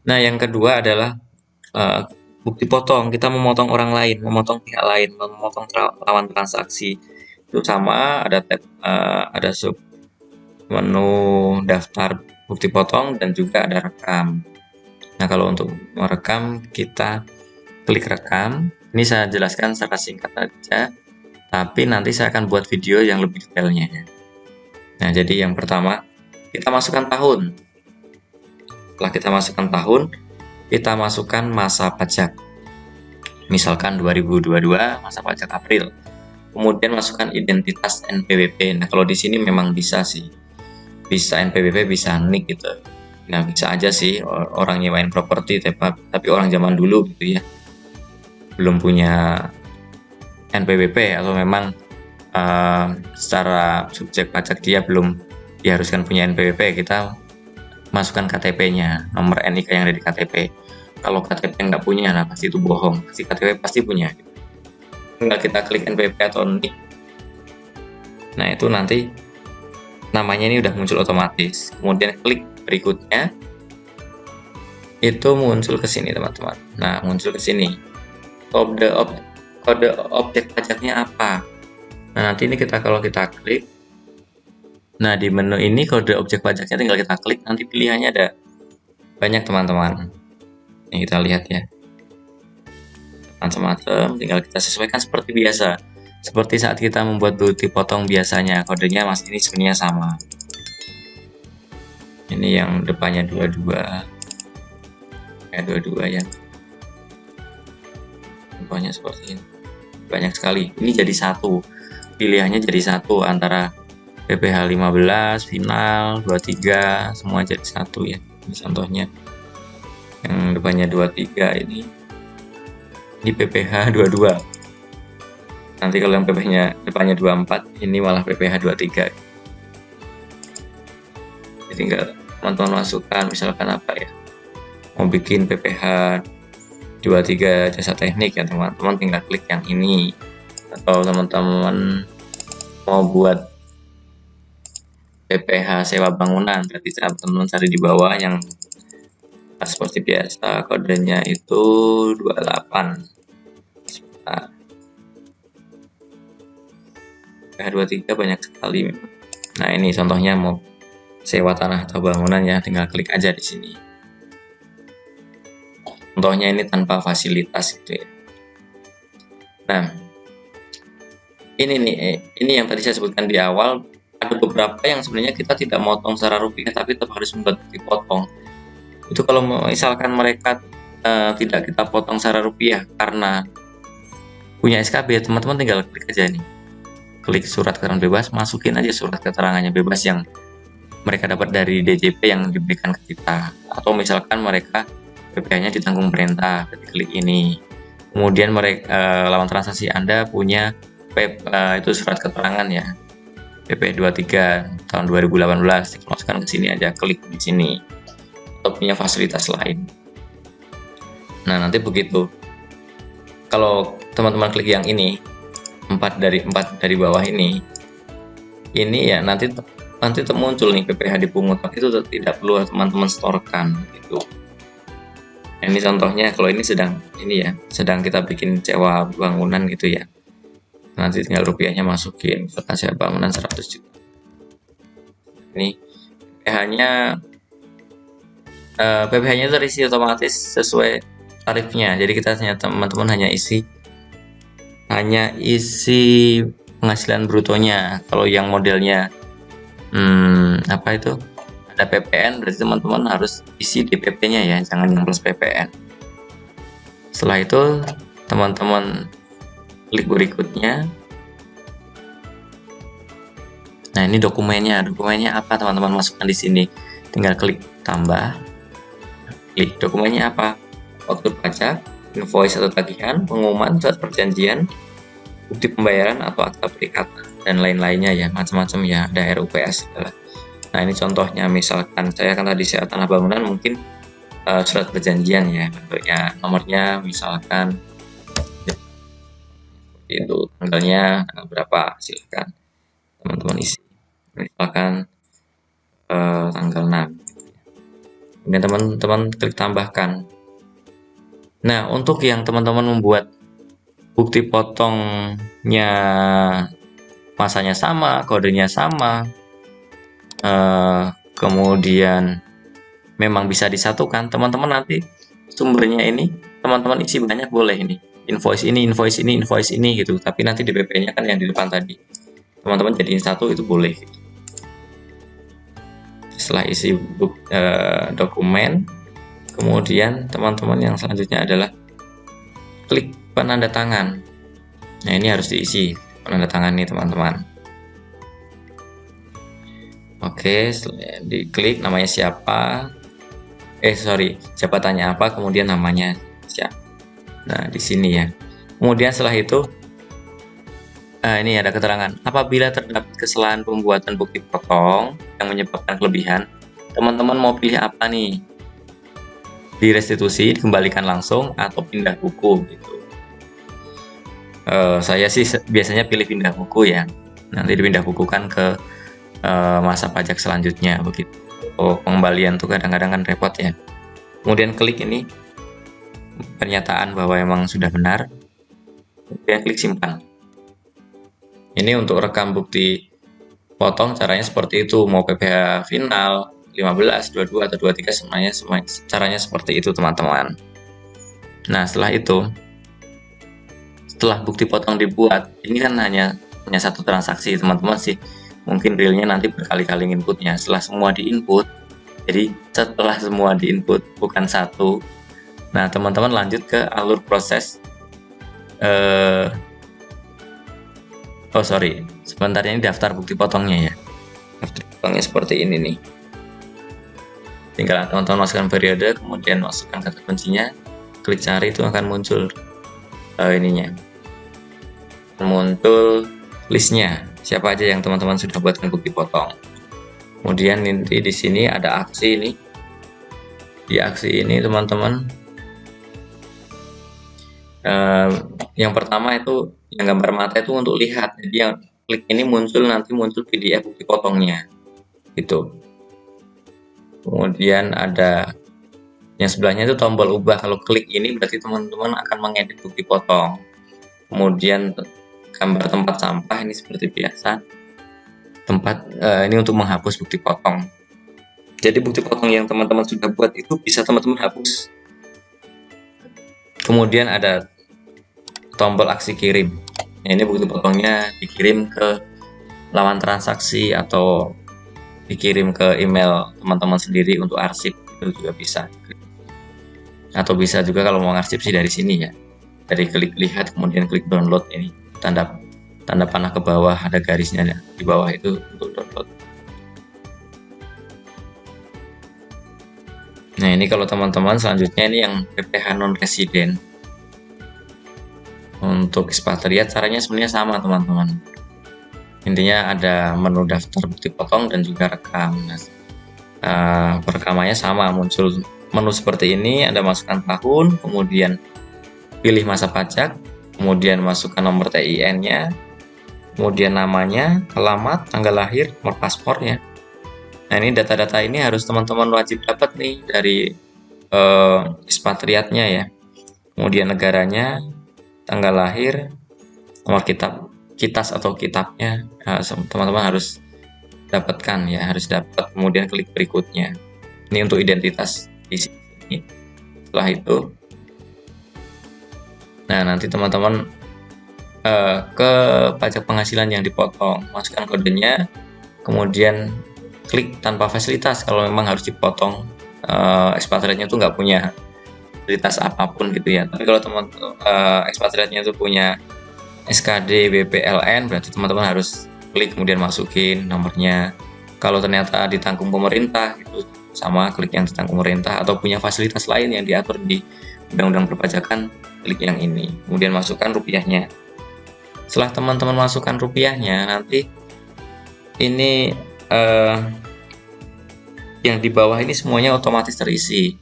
Nah, yang kedua adalah bukti potong. Kita memotong orang lain, memotong pihak lain, memotong lawan transaksi. Itu sama, ada tab, ada sub menu daftar bukti potong dan juga ada rekam. Nah, kalau untuk merekam kita klik rekam. Ini saya jelaskan secara singkat saja, tapi nanti saya akan buat video yang lebih detailnya. Nah, jadi yang pertama kita masukkan tahun. Setelah kita masukkan tahun, kita masukkan masa pajak. Misalkan 2022 masa pajak April. Kemudian masukkan identitas NPWP. Nah, kalau di sini memang bisa sih. Bisa NPWP, bisa NIK gitu. Nah, bisa aja sih orang nyewain properti tapi orang zaman dulu gitu ya. Belum punya NPWP atau memang secara subjek pajak dia belum diharuskan punya NPWP, kita masukkan KTP-nya, nomor NIK yang ada di KTP. Kalau KTP nggak punya, nah pasti itu bohong. Pasti KTP pasti punya. Tinggal kita klik NPWP atau NIK. Nah, itu nanti namanya ini udah muncul otomatis. Kemudian klik berikutnya, itu muncul ke sini teman-teman. Nah, muncul ke sini. Kode objek pajaknya apa? Nah, nanti ini kalau kita klik, nah di menu ini kode objek pajaknya tinggal kita klik, nanti pilihannya ada banyak teman-teman. Ini kita lihat ya, macam-macam, tinggal kita sesuaikan seperti biasa. Seperti saat kita membuat bukti potong biasanya, kodenya ini sebenarnya sama. Ini yang depannya 22, kayak 22 ya. Contohnya seperti ini. Banyak sekali. Ini jadi satu. Pilihannya jadi satu antara PPh 15, final, 23, semua jadi satu ya. Ini contohnya. Yang depannya 23 ini PPh 22. Nanti kalau yang PPh-nya depannya 24, ini malah PPh 23. Jadi enggak teman-teman masukkan misalkan apa ya, mau bikin PPh 23 jasa teknik ya teman-teman, tinggal klik yang ini. Atau teman-teman mau buat PPh sewa bangunan, berarti teman-teman cari di bawah yang seperti biasa, kodenya itu 28. Nah, PPh 23 banyak sekali. Nah, ini contohnya mau sewa tanah atau bangunan ya, tinggal klik aja di sini. Contohnya ini tanpa fasilitas gitu ya. Nah, ini yang tadi saya sebutkan di awal, ada beberapa yang sebenarnya kita tidak motong secara rupiah tapi tetap harus membuat dipotong. Itu kalau misalkan mereka tidak kita potong secara rupiah karena punya SKB, teman-teman tinggal klik aja nih, klik surat keterangan bebas, masukin aja surat keterangannya bebas yang mereka dapat dari DJP yang diberikan ke kita. Atau misalkan mereka PPh-nya ditanggung pemerintah, klik ini. Kemudian mereka lawan transaksi Anda punya itu surat keterangan ya, PP 23 tahun 2018, masukkan ke sini aja, klik di sini. Atau punya fasilitas lain. Nah, nanti begitu. Kalau teman-teman klik yang ini, 4 dari bawah ini ya nanti muncul nih PPh dipungut, tapi itu tidak perlu teman-teman setorkan gitu. Ini contohnya, kalau ini sedang kita bikin sewa bangunan gitu ya. Nanti tinggal rupiahnya masukin, misalkan sewa bangunan 100 juta. Ini PPh-nya terisi otomatis sesuai tarifnya. Jadi kita teman-teman hanya isi penghasilan brutonya. Kalau yang modelnya apa itu ada PPN, berarti teman-teman harus isi DPP-nya ya, jangan yang plus PPN. Setelah itu teman-teman klik berikutnya. Nah, ini dokumennya apa teman-teman masukkan di sini, tinggal klik tambah, klik dokumennya apa, faktur pajak, invoice atau tagihan, pengumuman, surat perjanjian, bukti pembayaran atau akta perikatan, dan lain-lainnya ya, macam-macam ya, ada RUPS segala. Nah, ini contohnya, misalkan saya kan tadi sewa tanah bangunan, mungkin surat perjanjian ya, bentuknya, nomornya misalkan itu, tanggalnya berapa, silakan teman-teman isi, misalkan tanggal 6. Kemudian teman-teman klik tambahkan. Nah, untuk yang teman-teman membuat bukti potongnya masanya sama, kodenya sama, kemudian memang bisa disatukan, teman-teman nanti sumbernya ini teman-teman isi banyak boleh ini. Invoice ini, invoice ini, invoice ini gitu. Tapi nanti DPP-nya kan yang di depan tadi. Teman-teman jadiin satu itu boleh. Setelah isi dokumen, kemudian teman-teman yang selanjutnya adalah klik penanda tangan. Nah, ini harus diisi penanda tangan nih teman-teman. Oke, diklik namanya siapa, jabatannya apa, kemudian namanya siapa. Nah, di sini ya. Kemudian setelah itu, ini ada keterangan. Apabila terdapat kesalahan pembuatan bukti potong yang menyebabkan kelebihan, teman-teman mau pilih apa nih? Direstitusi, dikembalikan langsung, atau pindah buku gitu. Saya sih biasanya pilih pindah buku ya. Nanti dipindah bukukan ke masa pajak selanjutnya begitu. Pengembalian tuh kadang-kadang kan repot ya. Kemudian klik ini pernyataan bahwa memang sudah benar, kemudian klik simpan. Ini untuk rekam bukti potong caranya seperti itu, mau PPh final 15, 22 atau 23 semuanya caranya seperti itu teman-teman. Nah, setelah bukti potong dibuat, ini kan hanya satu transaksi teman-teman sih. Mungkin realnya nanti berkali-kali inputnya. Setelah semua diinput, jadi setelah semua diinput bukan satu. Nah, teman-teman lanjut ke alur proses. Sebentar, ini daftar bukti potongnya ya. Daftar potongnya seperti ini nih. Tinggal teman-teman masukkan periode, kemudian masukkan kata kuncinya, klik cari, itu akan muncul muncul listnya siapa aja yang teman-teman sudah buatkan bukti potong. Kemudian nanti di sini ada aksi ini. Di aksi ini teman-teman, yang pertama itu yang gambar mata itu untuk lihat. Jadi yang klik ini nanti muncul PDF bukti potongnya gitu. Kemudian ada yang sebelahnya itu tombol ubah. Kalau klik ini berarti teman-teman akan mengedit bukti potong. Kemudian gambar tempat sampah ini seperti biasa. Ini untuk menghapus bukti potong. Jadi bukti potong yang teman-teman sudah buat itu bisa teman-teman hapus. Kemudian ada tombol aksi kirim. Nah, ini bukti potongnya dikirim ke lawan transaksi atau dikirim ke email teman-teman sendiri untuk arsip, itu juga bisa. Atau bisa juga kalau mau arsip sih dari sini ya. Dari klik lihat kemudian klik download, ini tanda panah ke bawah ada garisnya ya. Di bawah itu untuk download. Nah, ini kalau teman-teman selanjutnya ini yang PPh non resident. Untuk ekspatriat caranya sebenarnya sama teman-teman. Intinya ada menu daftar bukti potong dan juga rekam. Nah, perekamannya sama, muncul menu seperti ini, ada masukkan tahun, kemudian pilih masa pajak, kemudian masukkan nomor TIN-nya, kemudian namanya, alamat, tanggal lahir, nomor paspornya. Nah, ini data-data ini harus teman-teman wajib dapat nih dari ekspatriatnya ya. Kemudian negaranya, tanggal lahir, nomor kitas atau kitabnya, teman-teman harus dapatkan ya, harus dapat. Kemudian klik berikutnya. Ini untuk identitas di sini. Setelah itu, nah nanti teman-teman ke pajak penghasilan yang dipotong, masukkan kodenya, kemudian klik tanpa fasilitas kalau memang harus dipotong. Ekspatriatnya itu nggak punya fasilitas apapun gitu ya. Tapi kalau teman-teman ekspatriatnya itu punya SKD BPLN, berarti teman-teman harus klik kemudian masukin nomornya. Kalau ternyata ditanggung pemerintah, itu sama klik yang ditanggung pemerintah, atau punya fasilitas lain yang diatur di Undang-Undang Perpajakan, klik yang ini. Kemudian masukkan rupiahnya. Setelah teman-teman masukkan rupiahnya, nanti ini yang di bawah ini semuanya otomatis terisi.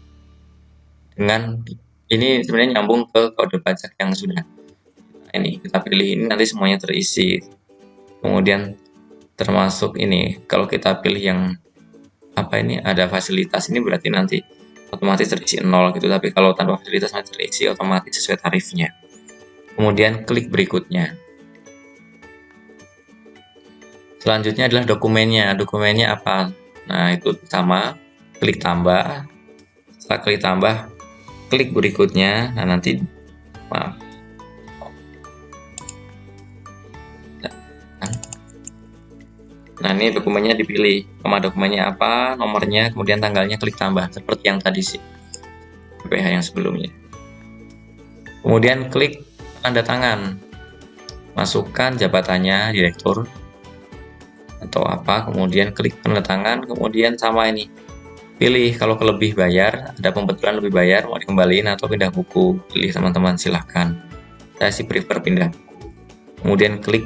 Dengan ini sebenarnya nyambung ke kode pajak yang sudah ini kita pilih, ini nanti semuanya terisi. Kemudian termasuk ini kalau kita pilih yang apa ini, ada fasilitas ini berarti nanti otomatis terisi 0 gitu, tapi kalau tanpa fasilitas nanti terisi otomatis sesuai tarifnya. Kemudian klik berikutnya. Selanjutnya adalah dokumennya. Dokumennya apa? Nah, itu pertama klik tambah. Setelah klik tambah, klik berikutnya. Nah, nanti maaf. Nah, ini dokumennya dipilih. Nama dokumennya apa, nomornya, kemudian tanggalnya, klik tambah seperti yang tadi sih. PPh yang sebelumnya. Kemudian klik tanda tangan. Masukkan jabatannya, direktur atau apa, kemudian klik tanda tangan, kemudian sama ini. Pilih kalau lebih bayar, ada pembetulan lebih bayar, mau dikembaliin atau pindah buku. Pilih teman-teman, silahkan. Saya sih prefer pindah buku. Kemudian klik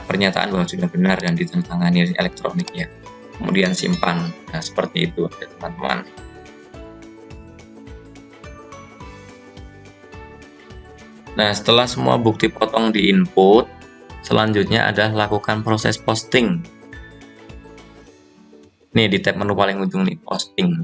pernyataan bahwa sudah benar dan ditandatangani elektroniknya. Kemudian simpan. Nah, seperti itu teman-teman. Nah, setelah semua bukti potong di-input, selanjutnya adalah lakukan proses posting. Nih, di tab menu paling ujung nih, posting.